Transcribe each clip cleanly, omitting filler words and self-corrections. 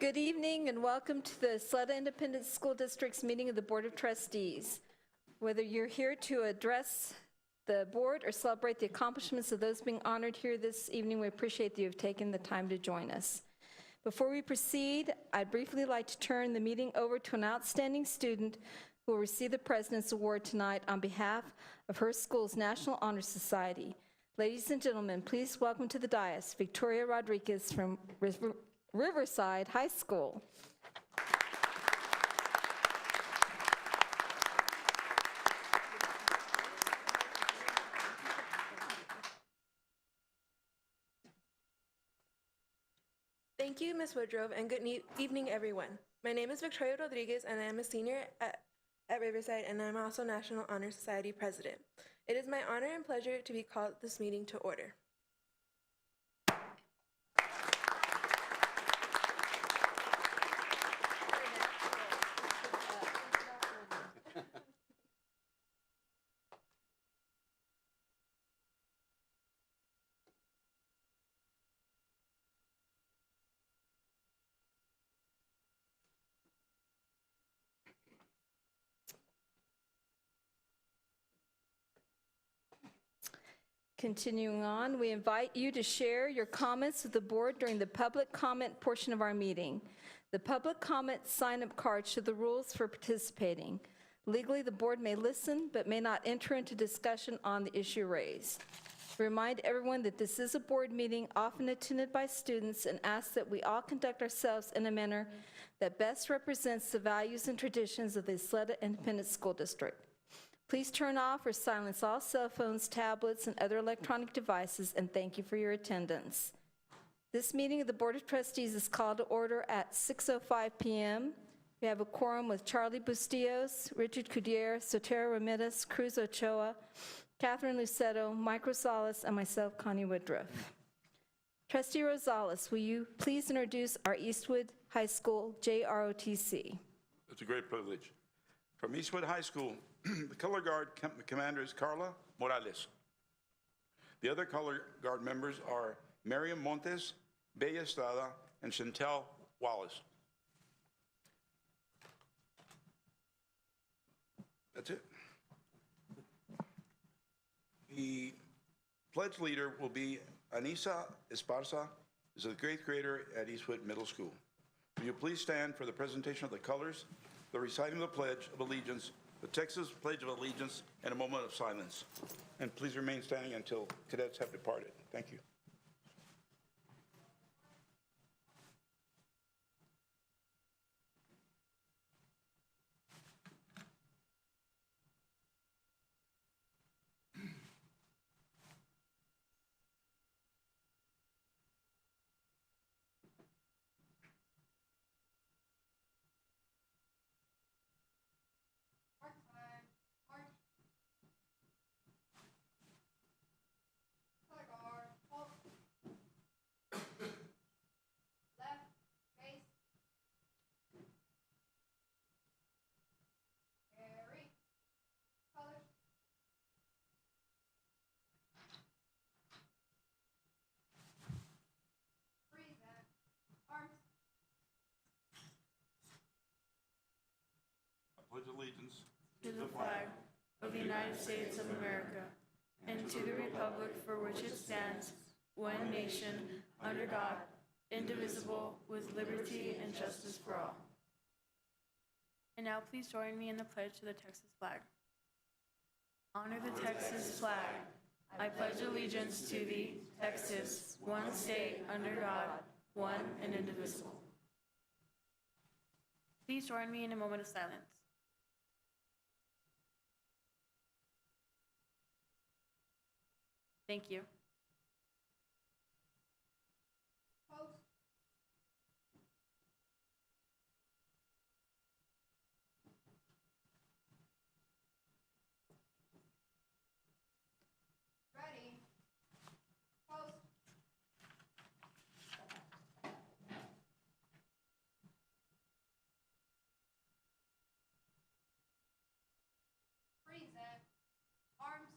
Good evening and welcome to the Sleda Independent School District's meeting of the Board of Trustees. Whether you're here to address the board or celebrate the accomplishments of those being honored here this evening, we appreciate that you have taken the time to join us. Before we proceed, I'd briefly like to turn the meeting over to an outstanding student who will receive the President's Award tonight on behalf of her school's National Honor Society. Ladies and gentlemen, please welcome to the dais Victoria Rodriguez from Riverside High School. Thank you, Ms. Woodruff, and good evening, everyone. My name is Victoria Rodriguez, and I am a senior at Riverside, and I'm also National Honor Society President. It is my honor and pleasure to be called this meeting to order. Continuing on, we invite you to share your comments with the board during the public comment portion of our meeting. The public comment sign-up card shows the rules for participating. Legally, the board may listen but may not enter into discussion on the issue raised. Remind everyone that this is a board meeting often attended by students and ask that we all conduct ourselves in a manner that best represents the values and traditions of the Sleda Independent School District. Please turn off or silence all cell phones, tablets, and other electronic devices, and thank you for your attendance. This meeting of the Board of Trustees is called to order at 6:05 p.m. We have a quorum with Charlie Bustillos, Richard Cudier, Sotero Ramirez, Cruz Ochoa, Catherine Lucetto, Mike Rosales, and myself, Connie Woodruff. Trustee Rosales, will you please introduce our Eastwood High School JROTC? It's a great privilege. From Eastwood High School, the color guard commander is Carla Morales. The other color guard members are Miriam Montes, Bella Estrada, and Chantel Wallace. That's it. The pledge leader will be Anisa Esparza, is a grade grader at Eastwood Middle School. Will you please stand for the presentation of the colors, the reciting of the Pledge of Allegiance, the Texas Pledge of Allegiance, and a moment of silence. And please remain standing until cadets have departed. Thank you. Pledge allegiance to the flag of the United States of America and to the republic for which it stands, one nation, under God, indivisible, with liberty and justice for all. And now please join me in the pledge to the Texas flag. Honor the Texas flag. I pledge allegiance to thee, Texas, one state, under God, one and indivisible. Please join me in a moment of silence. Thank you. Ready. Post. Present. Arms.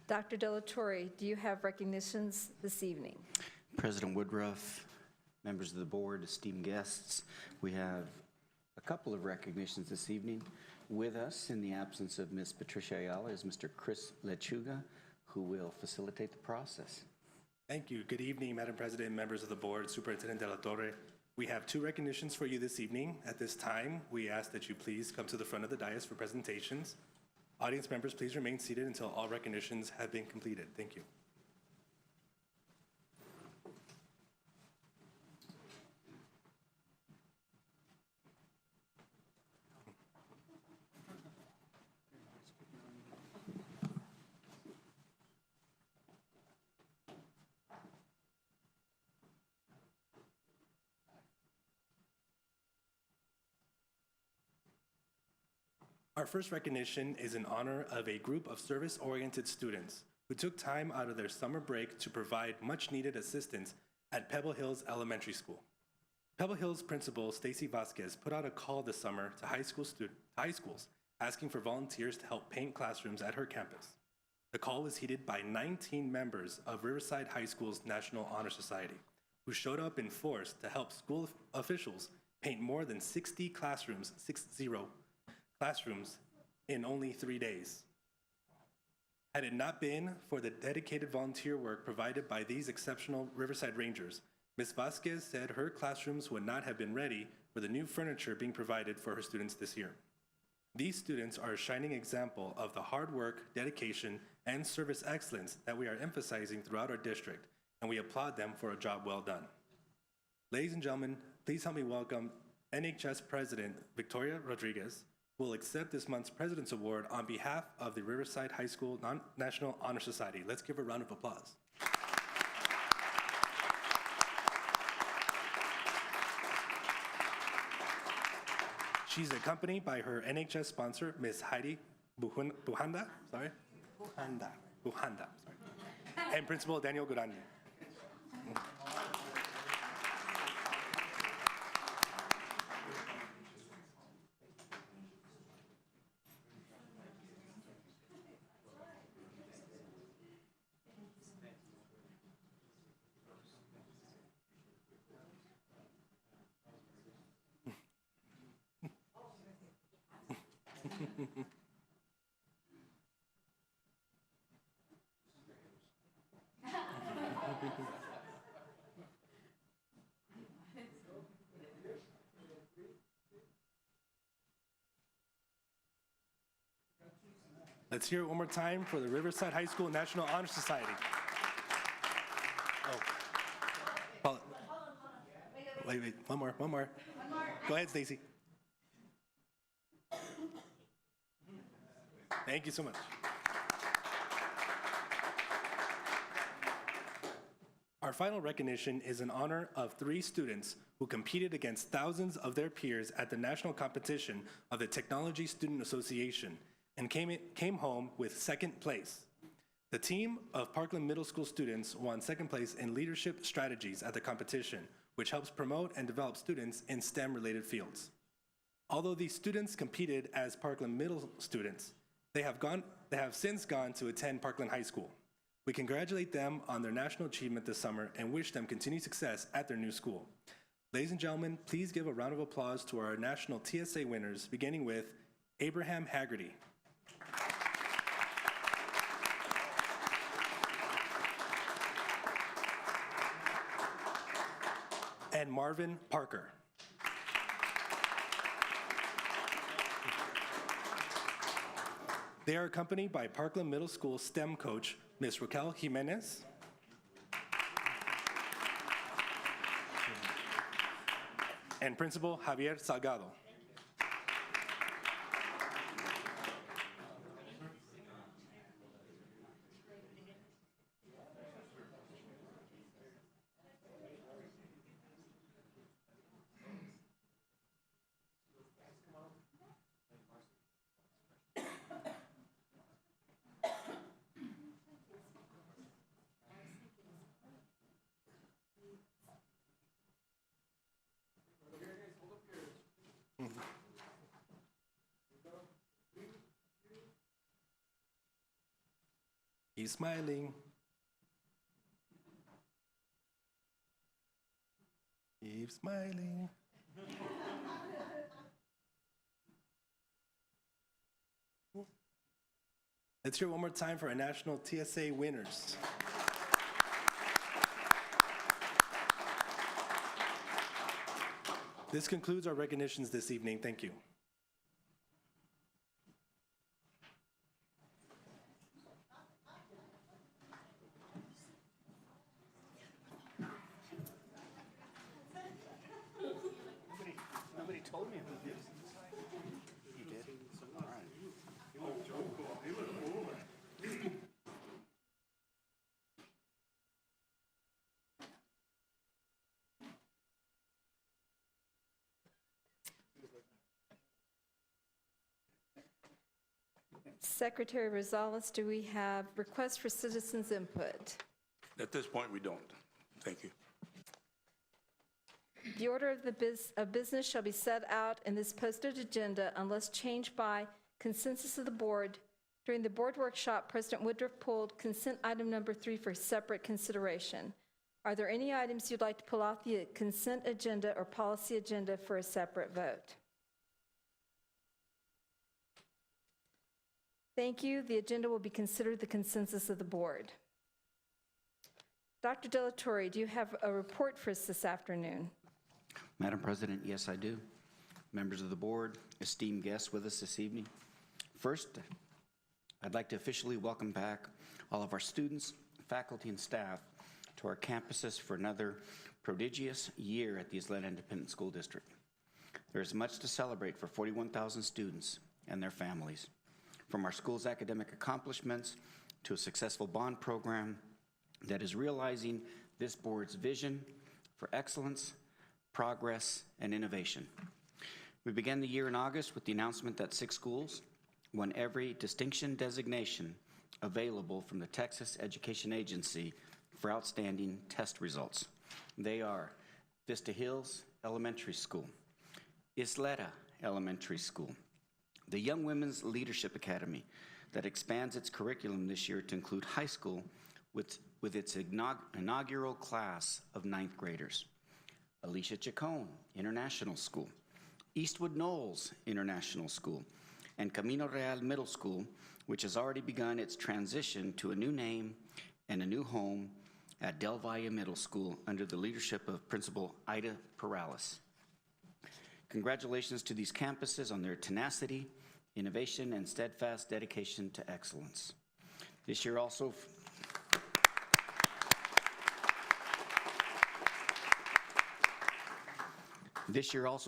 Dr. Delatorre, do you have recognitions this evening? President Woodruff, members of the board, esteemed guests, we have a couple of recognitions this evening. With us, in the absence of Ms. Patricia Ayala, is Mr. Chris Lechuga, who will facilitate the process. Thank you. Good evening, Madam President, members of the board, Superintendent De La Torre. We have 2 recognitions for you this evening. At this time, we ask that you please come to the front of the dais for presentations. Audience members, please remain seated until all recognitions have been completed. Thank you. Our first recognition is in honor of a group of service-oriented students who took time out of their summer break to provide much-needed assistance at Pebble Hills Elementary School. Pebble Hills principal Stacy Vasquez put out a call this summer to high schools asking for volunteers to help paint classrooms at her campus. The call was heeded by 19 members of Riverside High School's National Honor Society, who showed up in force to help school officials paint more than 60 classrooms, 60 classrooms in only 3 days. Had it not been for the dedicated volunteer work provided by these exceptional Riverside Rangers, Ms. Vasquez said her classrooms would not have been ready for the new furniture being provided for her students this year. These students are a shining example of the hard work, dedication, and service excellence that we are emphasizing throughout our district, and we applaud them for a job well done. Ladies and gentlemen, please help me welcome NHS President Victoria Rodriguez, who will accept this month's President's Award on behalf of the Riverside High School National Honor Society. Let's give her a round of applause. She's accompanied by her NHS sponsor, Ms. Heidi Buhanda, and Principal Daniel Gurani. Let's hear it one more time for the Riverside High School National Honor Society. Oh. Wait, one more. Go ahead, Stacy. Thank you so much. Our final recognition is in honor of 3 students who competed against thousands of their peers at the national competition of the Technology Student Association and came home with 2nd place. The team of Parkland Middle School students won 2nd place in leadership strategies at the competition, which helps promote and develop students in STEM-related fields. Although these students competed as Parkland Middle students, they have since gone to attend Parkland High School. We congratulate them on their national achievement this summer and wish them continued success at their new school. Ladies and gentlemen, please give a round of applause to our national TSA winners, beginning with Abraham Haggerty. And Marvin Parker. They are accompanied by Parkland Middle School STEM coach, Ms. Raquel Jimenez. And Principal Javier Salgado. Keep smiling. Keep smiling. Let's hear it one more time for our national TSA winners. This concludes our recognitions this evening. Thank you. Nobody told me about this. You did? All right. Secretary Rosales, do we have requests for citizens' input? At this point, we don't. Thank you. The order of the business shall be set out in this posted agenda unless changed by consensus of the board. During the board workshop, President Woodruff pulled consent item number 3 for separate consideration. Are there any items you'd like to pull off the consent agenda or policy agenda for a separate vote? Thank you. The agenda will be considered the consensus of the board. Dr. Delatorre, do you have a report for us this afternoon? Madam President, yes, I do. Members of the board, esteemed guests with us this evening. First, I'd like to officially welcome back all of our students, faculty, and staff to our campuses for another prodigious year at the Ysleta Independent School District. There is much to celebrate for 41,000 students and their families. From our school's academic accomplishments to a successful bond program that is realizing this board's vision for excellence, progress, and innovation. We began the year in August with the announcement that 6 schools won every distinction designation available from the Texas Education Agency for outstanding test results. They are Vista Hills Elementary School, Ysleta Elementary School, the Young Women's Leadership Academy that expands its curriculum this year to include high school with its inaugural class of 9th graders, Alicia Chacon International School, Eastwood Knolls International School, and Camino Real Middle School, which has already begun its transition to a new name and a new home at Del Valle Middle School under the leadership of Principal Ida Perales. Congratulations to these campuses on their tenacity, innovation, and steadfast dedication to excellence. This year also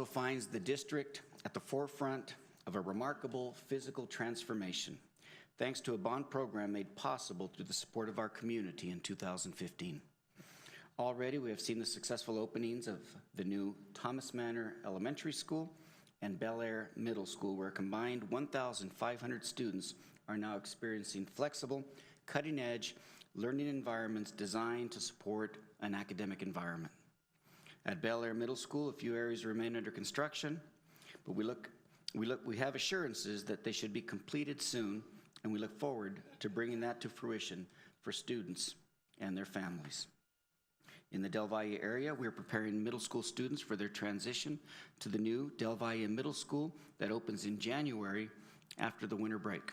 finds the district at the forefront of a remarkable physical transformation, thanks to a bond program made possible through the support of our community in 2015. Already, we have seen the successful openings of the new Thomas Manor Elementary School and Bel Air Middle School, where a combined 1,500 students are now experiencing flexible, cutting-edge learning environments designed to support an academic environment. At Bel Air Middle School, a few areas remain under construction, but we have assurances that they should be completed soon, and we look forward to bringing that to fruition for students and their families. In the Del Valle area, we are preparing middle school students for their transition to the new Del Valle Middle School that opens in January after the winter break.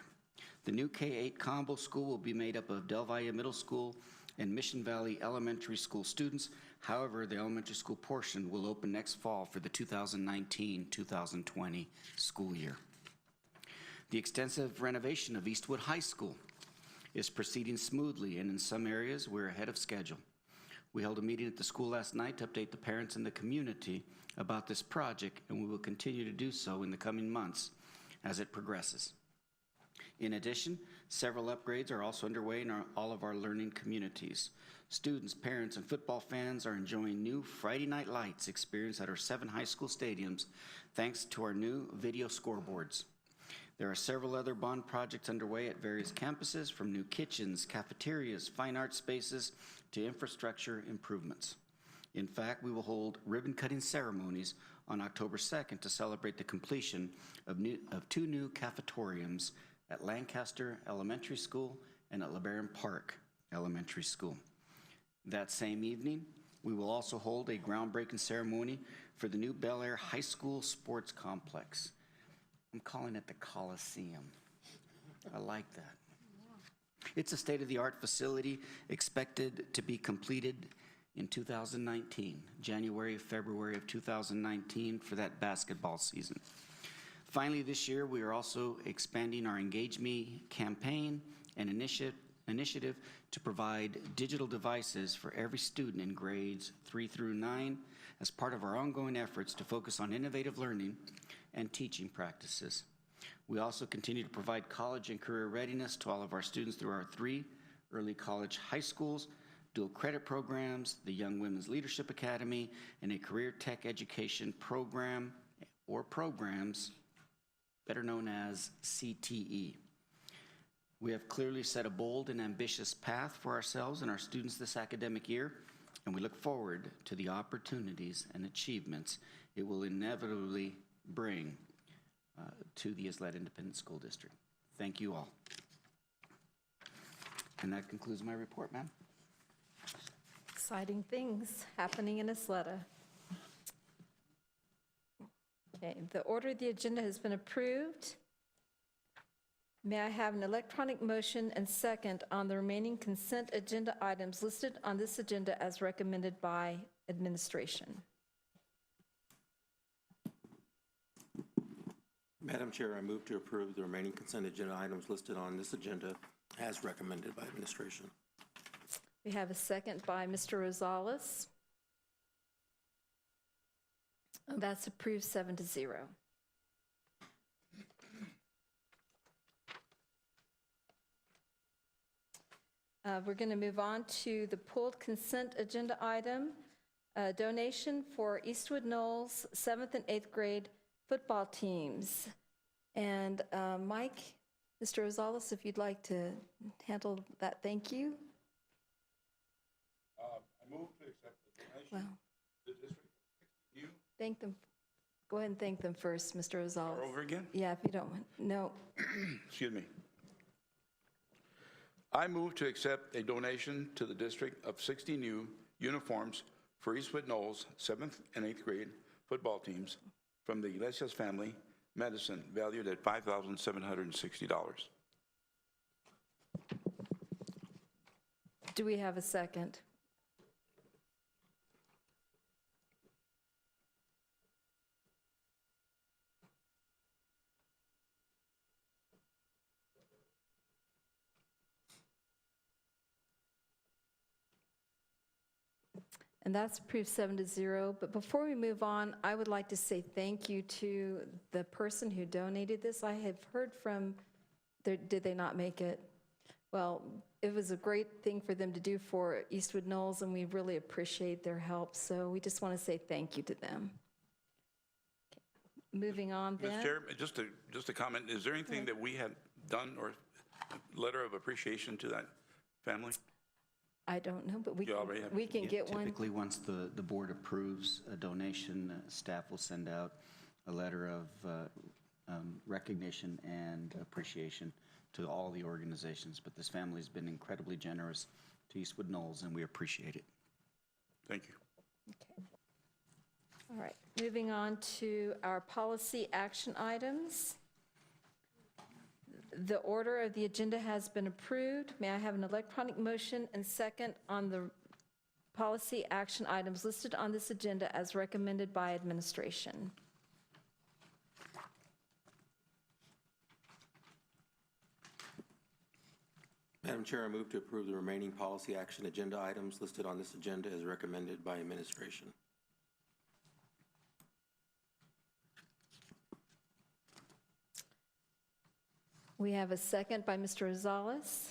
The new K-8 combo school will be made up of Del Valle Middle School and Mission Valley Elementary School students. However, the elementary school portion will open next fall for the 2019-2020 school year. The extensive renovation of Eastwood High School is proceeding smoothly, and in some areas, we're ahead of schedule. We held a meeting at the school last night to update the parents and the community about this project, and we will continue to do so in the coming months as it progresses. In addition, several upgrades are also underway in all of our learning communities. Students, parents, and football fans are enjoying new Friday Night Lights experience at our 7 high school stadiums thanks to our new video scoreboards. There are several other bond projects underway at various campuses, from new kitchens, cafeterias, fine art spaces, to infrastructure improvements. In fact, we will hold ribbon-cutting ceremonies on October 2nd to celebrate the completion of 2 new cafetoriums at Lancaster Elementary School and at LeBaron Park Elementary School. That same evening, we will also hold a groundbreaking ceremony for the new Bel Air High School Sports Complex. I'm calling it the Coliseum. I like that. It's a state-of-the-art facility expected to be completed in 2019, January, February of 2019 for that basketball season. Finally, this year, we are also expanding our Engage Me campaign and initiative to provide digital devices for every student in grades 3 through 9 as part of our ongoing efforts to focus on innovative learning and teaching practices. We also continue to provide college and career readiness to all of our students through our 3 early college high schools, dual credit programs, the Young Women's Leadership Academy, and a career tech education program or programs better known as CTE. We have clearly set a bold and ambitious path for ourselves and our students this academic year, and we look forward to the opportunities and achievements it will inevitably bring to the Isleta Independent School District. Thank you all. And that concludes my report, ma'am. Exciting things happening in Isleta. Okay, the order of the agenda has been approved. May I have an electronic motion and second on the remaining consent agenda items listed on this agenda as recommended by administration? Madam Chair, I move to approve the remaining consent agenda items listed on this agenda as recommended by administration. We have a second by Mr. Rosales. That's approved 7-0. We're going to move on to the pulled consent agenda item, donation for Eastwood Knolls 7th and 8th grade football teams. And Mike, Mr. Rosales, if you'd like to handle that, thank you. I move to accept the donation. Well, The district, you, thank them. Go ahead and thank them first, Mr. Rosales. start over again? Yeah, if you don't want. No. Excuse me. I move to accept a donation to the district of 60 new uniforms for Eastwood Knolls 7th and 8th grade football teams from the Iglesias family, Medicine, valued at $5,760. Do we have a second? And that's approved 7-0. But before we move on, I would like to say thank you to the person who donated this. I have heard from, did they not make it? Well, it was a great thing for them to do for Eastwood Knolls, and we really appreciate their help. So we just want to say thank you to them. Okay. Moving on then. Mr. Chair, just a comment. Is there anything that we have done or letter of appreciation to that family? I don't know, but we You already have- can get one. Typically, once the board approves a donation, staff will send out a letter of recognition and appreciation to all the organizations. But this family has been incredibly generous to Eastwood Knolls, and we appreciate it. Thank you. Okay. All right, moving on to our policy action items. The order of the agenda has been approved. May I have an electronic motion and second on the policy action items listed on this agenda as recommended by administration? Madam Chair, I move to approve the remaining policy action agenda items listed on this agenda as recommended by administration. We have a second by Mr. Rosales.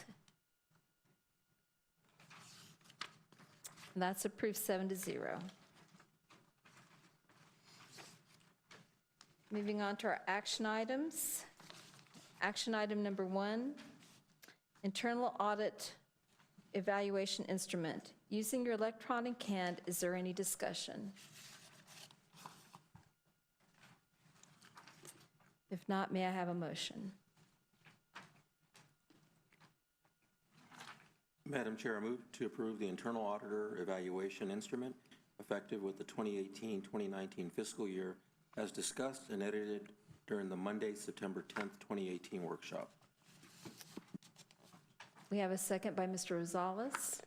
And that's approved 7-0. Moving on to our action items. Action item number 1, internal audit evaluation instrument. Using your electronic hand, is there any discussion? If not, may I have a motion? Madam Chair, I move to approve the internal auditor evaluation instrument effective with the 2018-2019 fiscal year as discussed and edited during the Monday, September 10th, 2018 workshop. We have a second by Mr. Rosales.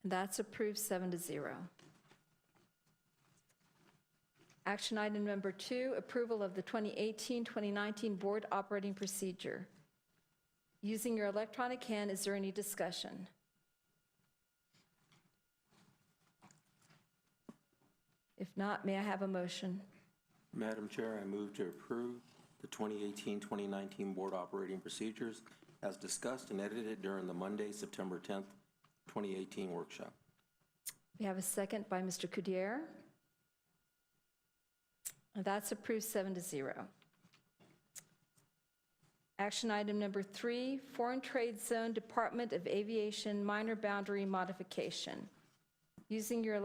And that's approved 7-0. Action item number 2, approval of the 2018-2019 board operating procedure. Using your electronic hand, is there any discussion? If not, may I have a motion? Madam Chair, I move to approve the 2018-2019 board operating procedures as discussed and edited during the Monday, September 10th, 2018 workshop. We have a second by Mr. Cudier. And that's approved 7-0. Action item number 3, Foreign Trade Zone Department of Aviation minor boundary modification. Using your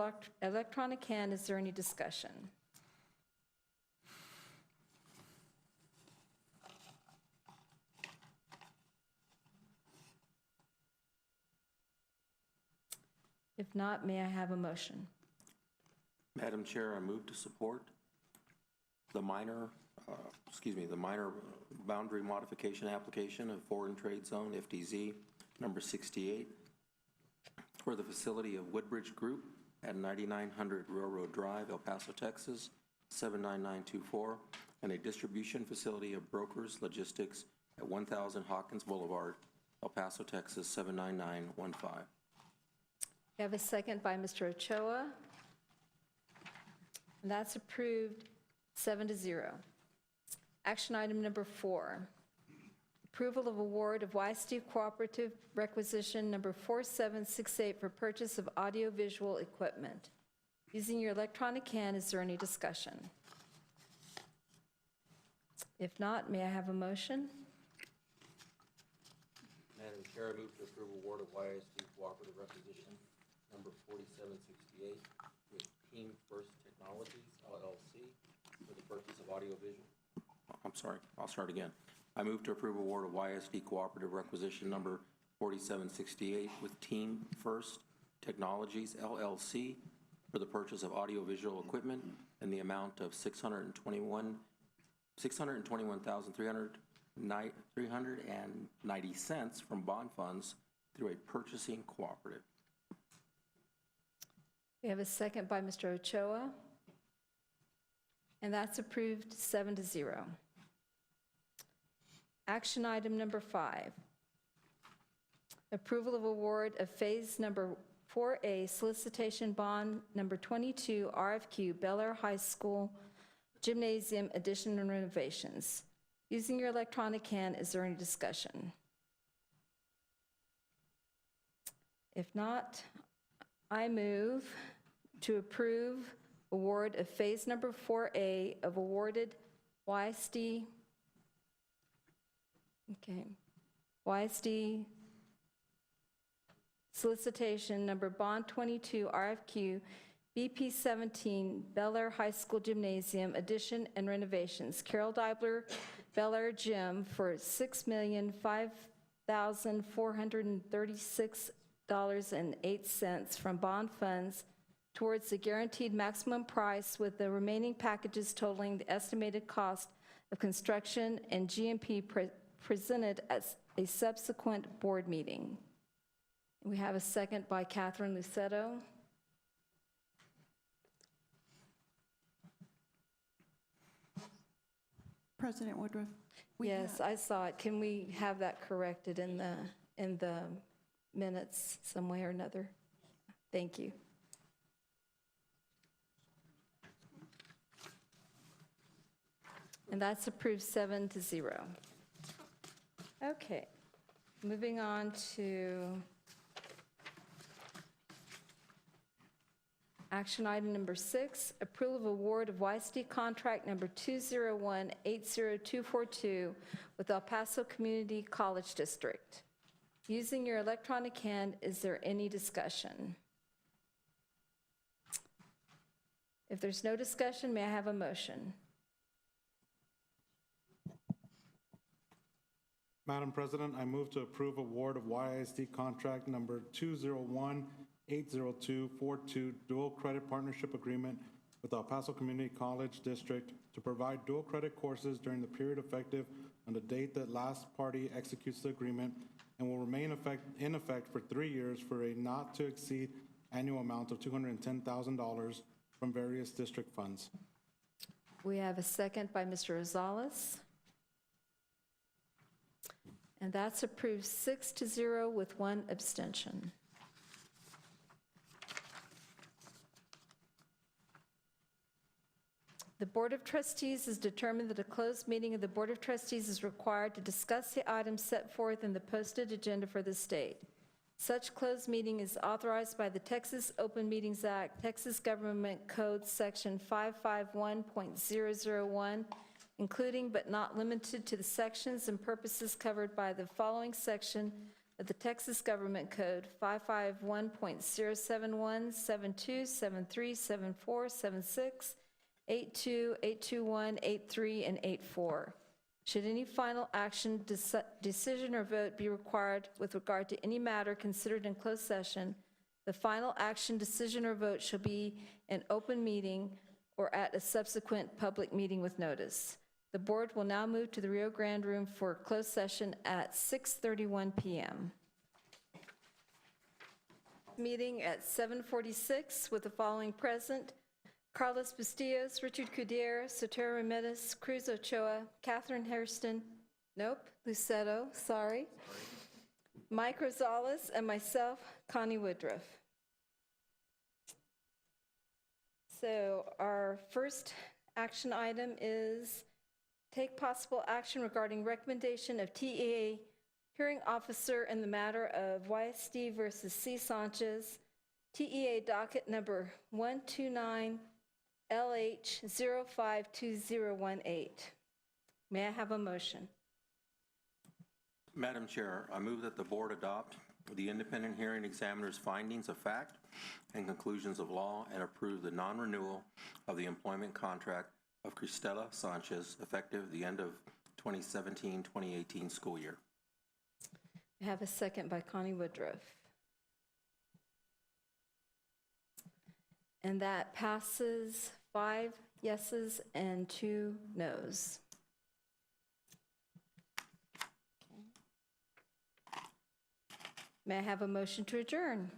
electronic hand, is there any discussion? If not, may I have a motion? Madam Chair, I move to support the minor boundary modification application of Foreign Trade Zone, FTZ, number 68, for the facility of Woodbridge Group at 9900 Railroad Drive, El Paso, Texas, 79924, and a distribution facility of Brokers Logistics at 1000 Hawkins Boulevard, El Paso, Texas, 79915. We have a second by Mr. Ochoa. And that's approved 7-0. Action item number 4, approval of award of YSD Cooperative Requisition number 4768 for purchase of audiovisual equipment. Using your electronic hand, is there any discussion? If not, may I have a motion? Madam Chair, I move to approve award of YSD Cooperative Requisition number 4768 with Team First Technologies, LLC, for the purchase of audiovisual. I'm sorry, I'll start again. I move to approve award of YSD Cooperative Requisition number 4768 with Team First Technologies, LLC, for the purchase of audiovisual equipment in the amount of $621,390 from bond funds through a purchasing cooperative. We have a second by Mr. Ochoa. And that's approved 7-0. Action item number 5, approval of award of phase number 4A solicitation bond number 22 RFQ Bel Air High School Gymnasium addition and renovations. Using your electronic hand, is there any discussion? If not, I move to approve award of phase number 4A of awarded YSD solicitation number bond 22 RFQ BP 17 Bel Air High School Gymnasium addition and renovations. Carol Deibler Bel Air Gym for $6,005,436.08 from bond funds towards the guaranteed maximum price, with the remaining packages totaling the estimated cost of construction and GMP presented at a subsequent board meeting. We have a second by Catherine Lucetto. President Woodruff. Yes, I saw it. Can we have that corrected in the minutes some way or another? Thank you. And that's approved 7-0. Okay, moving on to action item number 6, approval of award of YSD contract number 201-80242 with El Paso Community College District. Using your electronic hand, is there any discussion? If there's no discussion, may I have a motion? Madam President, I move to approve award of YISD contract number 201-80242 dual credit partnership agreement with El Paso Community College District to provide dual credit courses during the period effective on the date that last party executes the agreement and will remain in effect for 3 years for a not to exceed annual amount of $210,000 from various district funds. We have a second by Mr. Rosales. And that's approved 6-0 with 1 abstention. The Board of Trustees has determined that a closed meeting of the Board of Trustees is required to discuss the items set forth in the posted agenda for the state. Such closed meeting is authorized by the Texas Open Meetings Act, Texas Government Code Section 551.001, including but not limited to the sections and purposes covered by the following section of the Texas Government Code, 551.071, 72, 73, 74, 76, 82, 821, 83, and 84. Should any final action, decision, or vote be required with regard to any matter considered in closed session, the final action, decision, or vote shall be an open meeting or at a subsequent public meeting with notice. The board will now move to the Rio Grande Room for closed session at 6:31 p.m. Meeting at 7:46 with the following present: Carlos Bustillos, Richard Cudier, Sotero Ramirez, Cruz Ochoa, Catherine Hairston, Lucetto, sorry, Mike Rosales, and myself, Connie Woodruff. So our first action item is take possible action regarding recommendation of TEA hearing officer in the matter of YSD versus C. Sanchez, TEA docket number 129LH052018. May I have a motion? Madam Chair, I move that the board adopt the independent hearing examiner's findings of fact and conclusions of law and approve the non-renewal of the employment contract of Cristela Sanchez effective the end of 2017-2018 school year. I have a second by Connie Woodruff. And that passes 5 yeses and 2 noes. May I have a motion to adjourn?